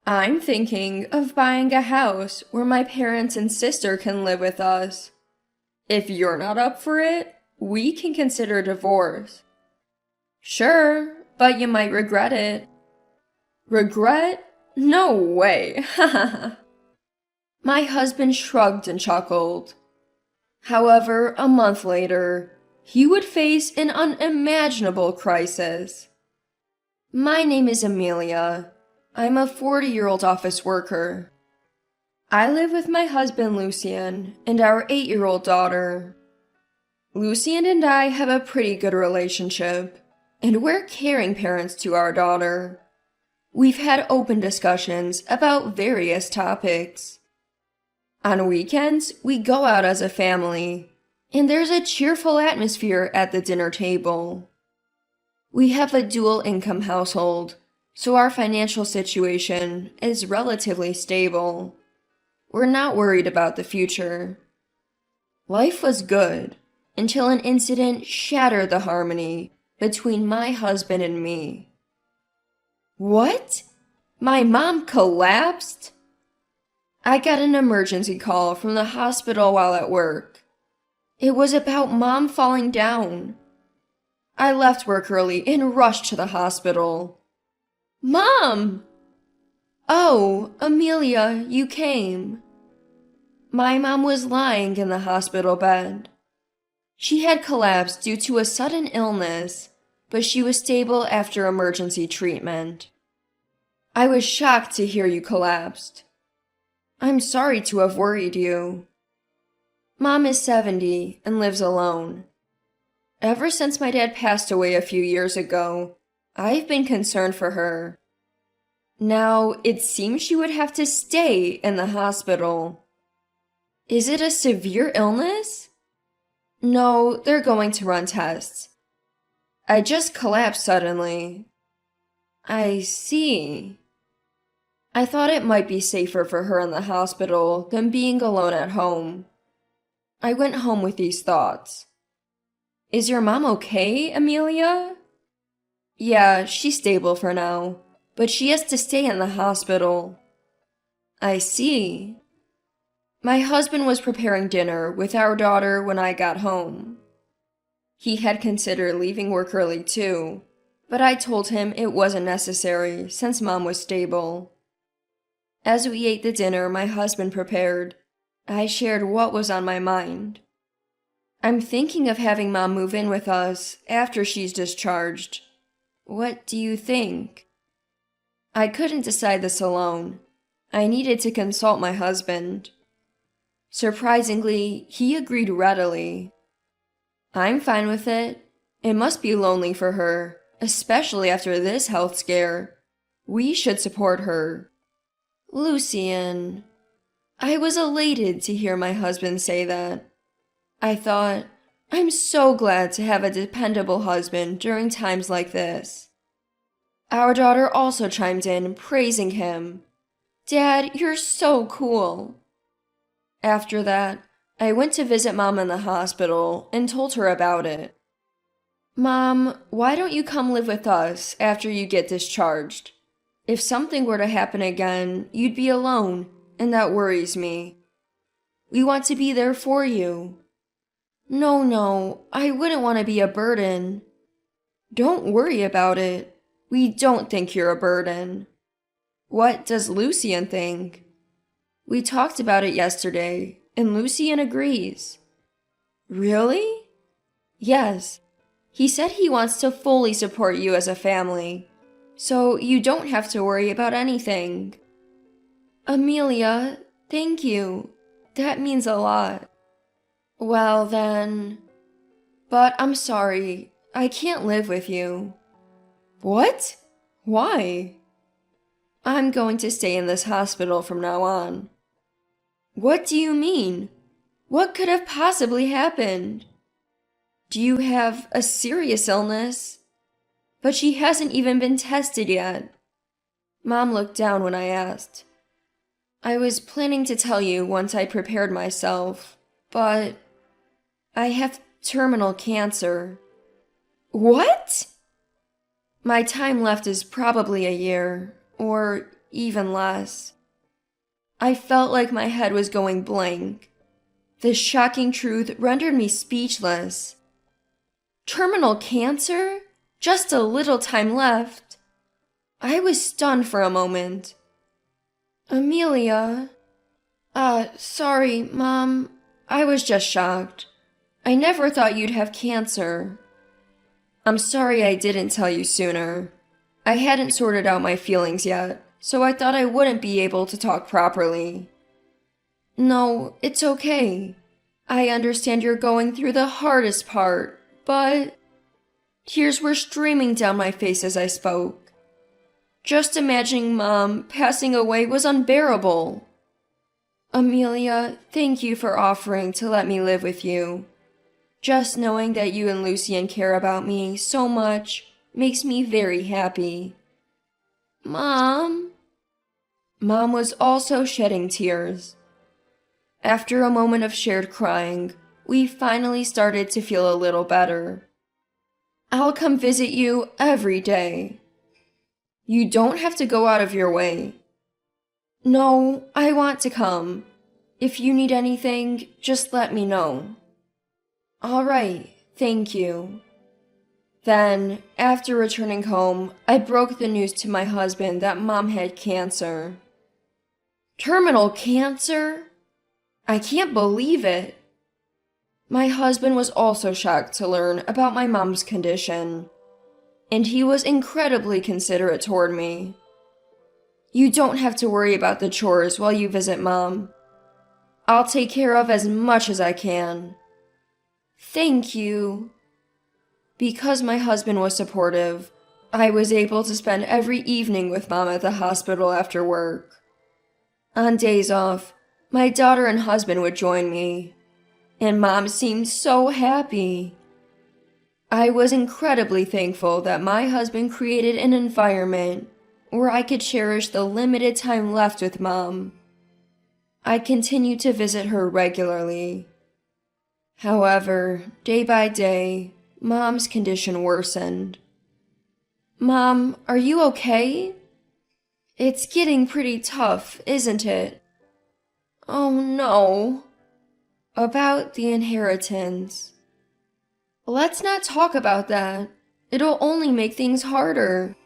I'm thinking of buying a house where my parents and sister can live with us. If you're not up for it, we can consider divorce. Sure, but you might regret it. Regret? No way. My husband shrugged and chuckled. However, a month later, he would face an unimaginable crisis. My name is Amelia. I'm a 40-year-old office worker. I live with my husband Lucien and our 8-year-old daughter. Lucien and I have a pretty good relationship, and we're caring parents to our daughter. We've had open discussions about various topics. On weekends, we go out as a family, and there's a cheerful atmosphere at the dinner table. We have a dual income household, so our financial situation is relatively stable. We're not worried about the future. Life was good until an incident shattered the harmony between my husband and me. What? My mom collapsed? I got an emergency call from the hospital while at work. It was about Mom falling down. I left work early and rushed to the hospital. Mom! Oh, Amelia, you came. My mom was lying in the hospital bed. She had collapsed due to a sudden illness, but she was stable after emergency treatment. I was shocked to hear you collapsed. I'm sorry to have worried you. Mom is 70 and lives alone. Ever since my dad passed away a few years ago, I've been concerned for her. Now, it seems she would have to stay in the hospital. Is it a severe illness? No, they're going to run tests. I just collapsed suddenly. I see. I thought it might be safer for her in the hospital than being alone at home. I went home with these thoughts. Is your mom okay, Amelia? Yeah, she's stable for now, but she has to stay in the hospital. I see. My husband was preparing dinner with our daughter when I got home. He had considered leaving work early too, but I told him it wasn't necessary since Mom was stable. As we ate the dinner my husband prepared, I shared what was on my mind. I'm thinking of having Mom move in with us after she's discharged. What do you think? I couldn't decide this alone. I needed to consult my husband. Surprisingly, he agreed readily. I'm fine with it. It must be lonely for her, especially after this health scare. We should support her. Lucien. I was elated to hear my husband say that. I thought, I'm so glad to have a dependable husband during times like this. Our daughter also chimed in, praising him. Dad, you're so cool. After that, I went to visit Mom in the hospital and told her about it. Mom, why don't you come live with us after you get discharged? If something were to happen again, you'd be alone, and that worries me. We want to be there for you. No, I wouldn't want to be a burden. Don't worry about it. We don't think you're a burden. What does Lucien think? We talked about it yesterday, and Lucien agrees. Really? Yes. He said he wants to fully support you as a family, so you don't have to worry about anything. Amelia, thank you. That means a lot. Well then... But I'm sorry, I can't live with you. What? Why? I'm going to stay in this hospital from now on. What do you mean? What could have possibly happened? Do you have a serious illness? But she hasn't even been tested yet. Mom looked down when I asked. I was planning to tell you once I prepared myself, but I have terminal cancer. What? My time left is probably a year, or even less. I felt like my head was going blank. This shocking truth rendered me speechless. Terminal cancer? Just a little time left. I was stunned for a moment. Amelia. Sorry, Mom. I was just shocked. I never thought you'd have cancer. I'm sorry I didn't tell you sooner. I hadn't sorted out my feelings yet, so I thought I wouldn't be able to talk properly. No, it's okay. I understand you're going through the hardest part, but... Tears were streaming down my face as I spoke. Just imagining Mom passing away was unbearable. Amelia, thank you for offering to let me live with you. Just knowing that you and Lucien care about me so much makes me very happy. Mom? Mom was also shedding tears. After a moment of shared crying, we finally started to feel a little better. I'll come visit you every day. You don't have to go out of your way. No, I want to come. If you need anything, just let me know. All right, thank you. Then, after returning home, I broke the news to my husband that Mom had cancer. Terminal cancer? I can't believe it. My husband was also shocked to learn about my mom's condition, and he was incredibly considerate toward me. You don't have to worry about the chores while you visit Mom. I'll take care of as much as I can. Thank you. Because my husband was supportive, I was able to spend every evening with Mom at the hospital after work. On days off, my daughter and husband would join me, and Mom seemed so happy. I was incredibly thankful that my husband created an environment where I could cherish the limited time left with Mom. I continued to visit her regularly. However, day by day, Mom's condition worsened. Mom, are you okay? It's getting pretty tough, isn't it? Oh no. About the inheritance. Let's not talk about that. It'll only make things harder.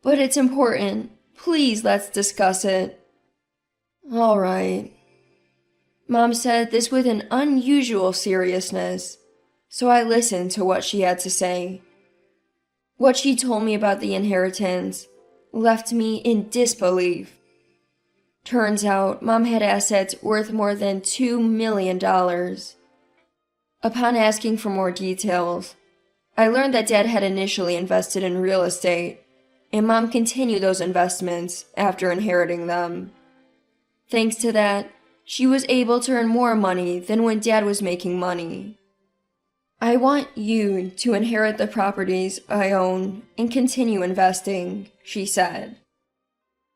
But it's important. Please, let's discuss it. All right. Mom said this with an unusual seriousness, so I listened to what she had to say. What she told me about the inheritance left me in disbelief. Turns out, Mom had assets worth more than $2 million. Upon asking for more details, I learned that Dad had initially invested in real estate, and Mom continued those investments after inheriting them. Thanks to that, she was able to earn more money than when Dad was making money. I want you to inherit the properties I own and continue investing, she said.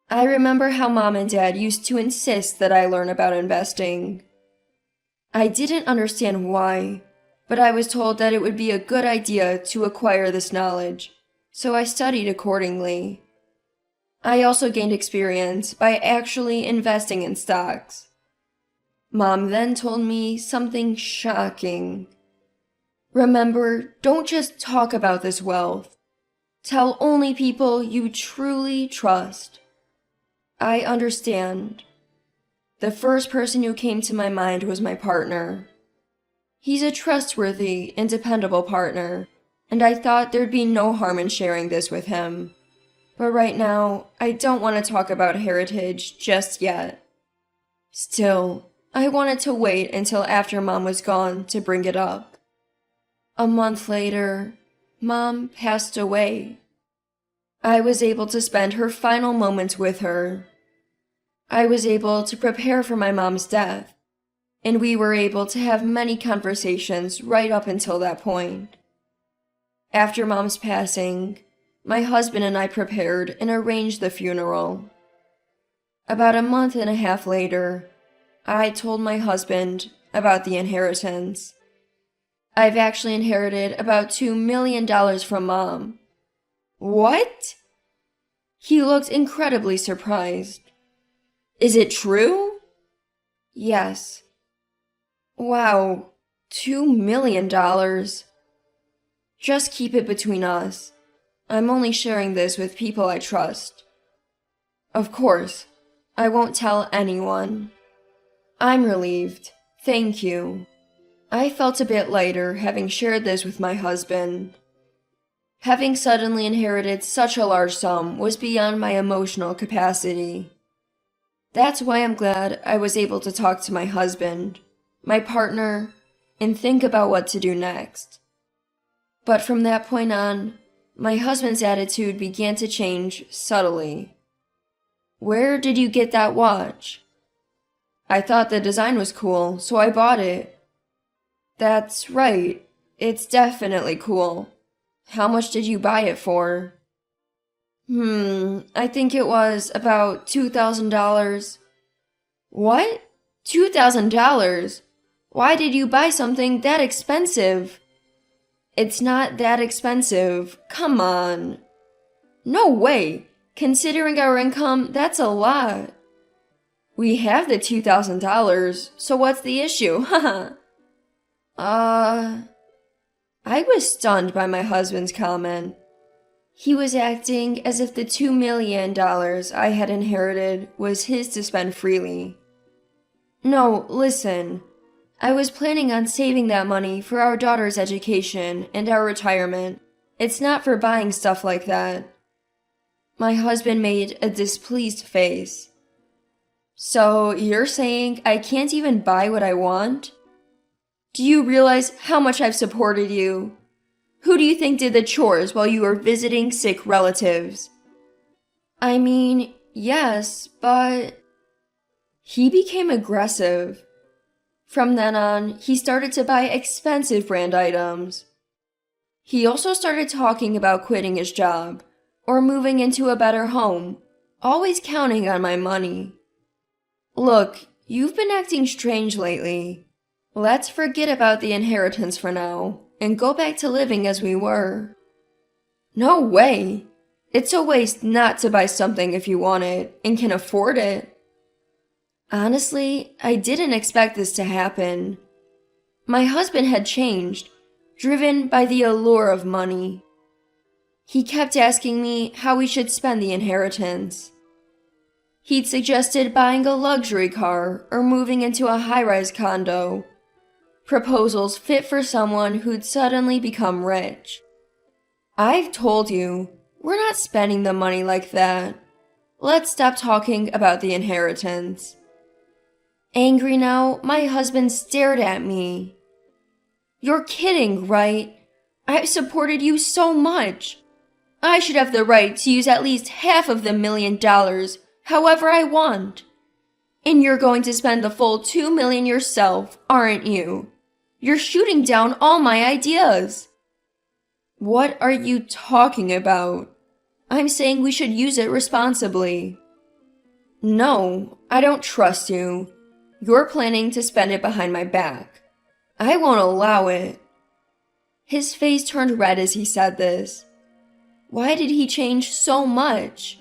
I remember how Mom and Dad used to insist that I learn about investing. I didn't understand why, but I was told that it would be a good idea to acquire this knowledge, so I studied accordingly. I also gained experience by actually investing in stocks. Mom then told me something shocking. Remember, don't just talk about this wealth. Tell only people you truly trust. I understand. The first person who came to my mind was my partner. He's a trustworthy and dependable partner, and I thought there'd be no harm in sharing this with him. But right now, I don't want to talk about heritage just yet. Still, I wanted to wait until after Mom was gone to bring it up. A month later, Mom passed away. I was able to spend her final moments with her. I was able to prepare for my mom's death, and we were able to have many conversations right up until that point. After Mom's passing, my husband and I prepared and arranged the funeral. About a month and a half later, I told my husband about the inheritance. I've actually inherited about $2 million from Mom. What? He looked incredibly surprised. Is it true? Yes. Wow, $2 million. Just keep it between us. I'm only sharing this with people I trust. Of course, I won't tell anyone. I'm relieved. Thank you. I felt a bit lighter having shared this with my husband. Having suddenly inherited such a large sum was beyond my emotional capacity. That's why I'm glad I was able to talk to my husband, my partner, and think about what to do next. But from that point on, my husband's attitude began to change subtly. Where did you get that watch? I thought the design was cool, so I bought it. That's right, it's definitely cool. How much did you buy it for? I think it was about $2,000. What? $2,000? Why did you buy something that expensive? It's not that expensive. Come on. No way. Considering our income, that's a lot. We have the $2,000, so what's the issue? Haha. I was stunned by my husband's comment. He was acting as if the $2 million I had inherited was his to spend freely. No, listen. I was planning on saving that money for our daughter's education and our retirement. It's not for buying stuff like that. My husband made a displeased face. So you're saying I can't even buy what I want? Do you realize how much I've supported you? Who do you think did the chores while you were visiting sick relatives? I mean, yes, but... He became aggressive. From then on, he started to buy expensive brand items. He also started talking about quitting his job or moving into a better home, always counting on my money. Look, you've been acting strange lately. Let's forget about the inheritance for now and go back to living as we were. No way! It's a waste not to buy something if you want it and can afford it. Honestly, I didn't expect this to happen. My husband had changed, driven by the allure of money. He kept asking me how we should spend the inheritance. He'd suggested buying a luxury car or moving into a high-rise condo. Proposals fit for someone who'd suddenly become rich. I've told you, we're not spending the money like that. Let's stop talking about the inheritance. Angry now, my husband stared at me. You're kidding, right? I've supported you so much. I should have the right to use at least half of the $1 million however I want. And you're going to spend the full $2 million yourself, aren't you? You're shooting down all my ideas. What are you talking about? I'm saying we should use it responsibly. No, I don't trust you. You're planning to spend it behind my back. I won't allow it. His face turned red as he said this. Why did he change so much?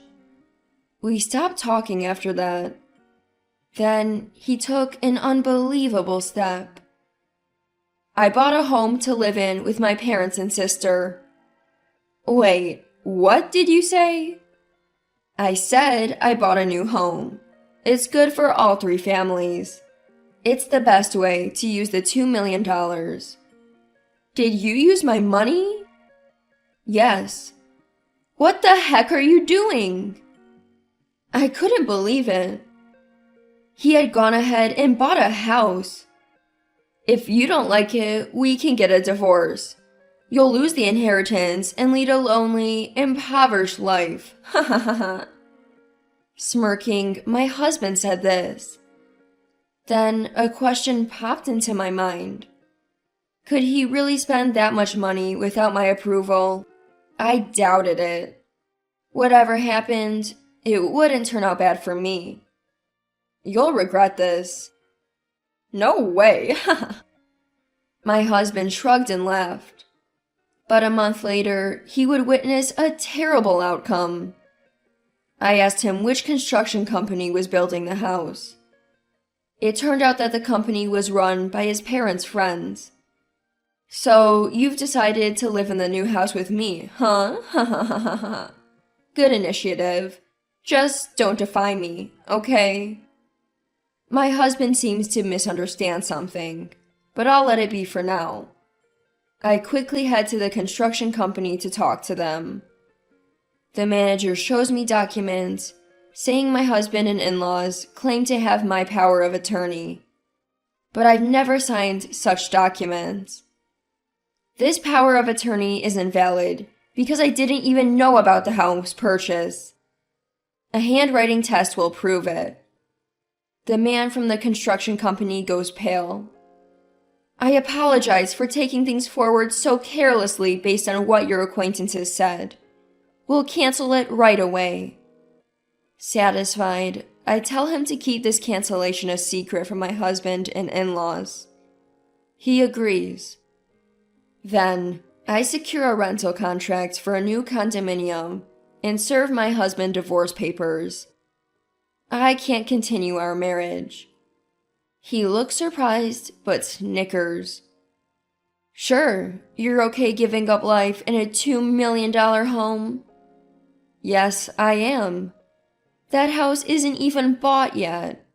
We stopped talking after that. Then he took an unbelievable step. I bought a home to live in with my parents and sister. Wait, what did you say? I said I bought a new home. It's good for all three families. It's the best way to use the $2 million. Did you use my money? Yes. What the heck are you doing? I couldn't believe it. He had gone ahead and bought a house. If you don't like it, we can get a divorce. You'll lose the inheritance and lead a lonely, impoverished life. Ha ha ha ha. Smirking, my husband said this. Then a question popped into my mind. Could he really spend that much money without my approval? I doubted it. Whatever happened, it wouldn't turn out bad for me. You'll regret this. No way. My husband shrugged and laughed. But a month later, he would witness a terrible outcome. I asked him which construction company was building the house. It turned out that the company was run by his parents' friends. So, you've decided to live in the new house with me, huh? Ha ha ha ha ha. Good initiative. Just don't defy me, okay? My husband seems to misunderstand something, but I'll let it be for now. I quickly head to the construction company to talk to them. The manager shows me documents saying my husband and in-laws claim to have my power of attorney, but I've never signed such documents. This power of attorney is invalid because I didn't even know about the house purchase. A handwriting test will prove it. The man from the construction company goes pale. I apologize for taking things forward so carelessly based on what your acquaintances said. We'll cancel it right away. Satisfied, I tell him to keep this cancellation a secret from my husband and in-laws. He agrees. Then, I secure a rental contract for a new condominium and serve my husband divorce papers. I can't continue our marriage. He looks surprised, but snickers. Sure, you're okay giving up life in a $2 million home? Yes, I am. That house isn't even bought yet.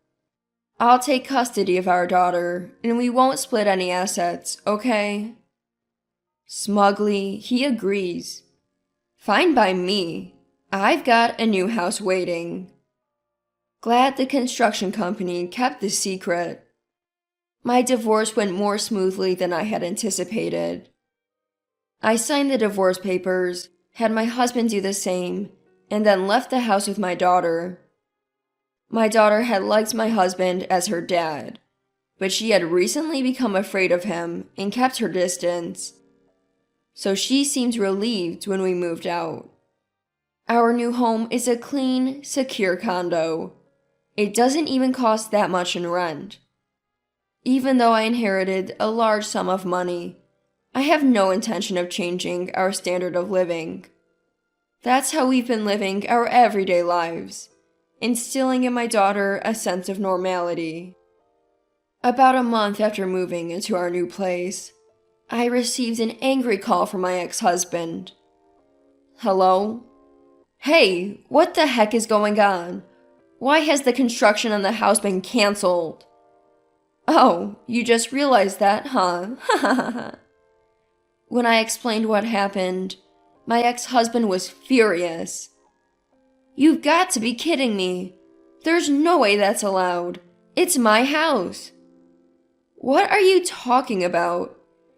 I'll take custody of our daughter, and we won't split any assets, okay? Smugly, he agrees. Fine by me. I've got a new house waiting. Glad the construction company kept the secret. My divorce went more smoothly than I had anticipated. I signed the divorce papers, had my husband do the same, and then left the house with my daughter. My daughter had liked my husband as her dad, but she had recently become afraid of him and kept her distance. So she seemed relieved when we moved out. Our new home is a clean, secure condo. It doesn't even cost that much in rent. Even though I inherited a large sum of money, I have no intention of changing our standard of living. That's how we've been living our everyday lives, instilling in my daughter a sense of normality. About a month after moving into our new place, I received an angry call from my ex-husband. Hello? Hey, what the heck is going on? Why has the construction on the house been canceled? Oh, you just realized that, huh? When I explained what happened, my ex-husband was furious. You've got to be kidding me. There's no way that's allowed. It's my house. What are you talking about?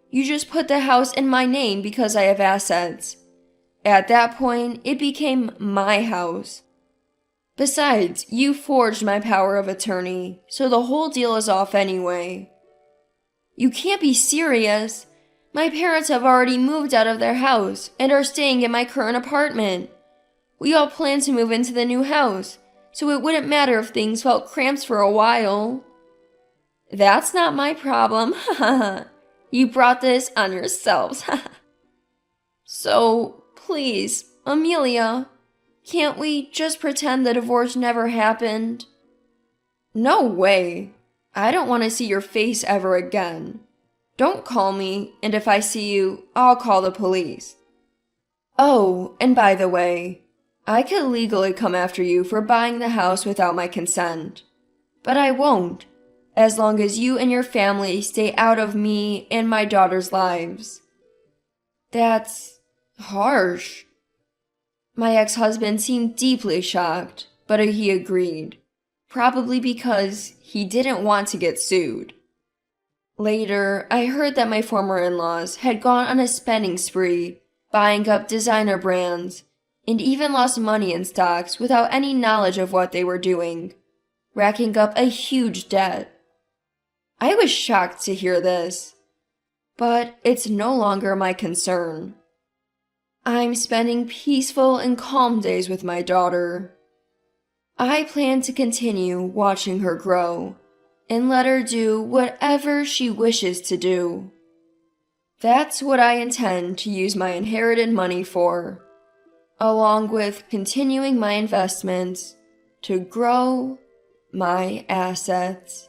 You just put the house in my name because I have assets. At that point, it became my house. Besides, you forged my power of attorney, so the whole deal is off anyway. You can't be serious. My parents have already moved out of their house and are staying in my current apartment. We all plan to move into the new house, so it wouldn't matter if things felt cramped for a while. That's not my problem. You brought this on yourselves. So, please, Amelia, can't we just pretend the divorce never happened? No way. I don't want to see your face ever again. Don't call me, and if I see you, I'll call the police. Oh, and by the way, I could legally come after you for buying the house without my consent. But I won't, as long as you and your family stay out of me and my daughter's lives. That's harsh. My ex-husband seemed deeply shocked, but he agreed, probably because he didn't want to get sued. Later, I heard that my former in-laws had gone on a spending spree, buying up designer brands, and even lost money in stocks without any knowledge of what they were doing, racking up a huge debt. I was shocked to hear this, but it's no longer my concern. I'm spending peaceful and calm days with my daughter. I plan to continue watching her grow and let her do whatever she wishes to do. That's what I intend to use my inherited money for. along with continuing my investments to grow my assets.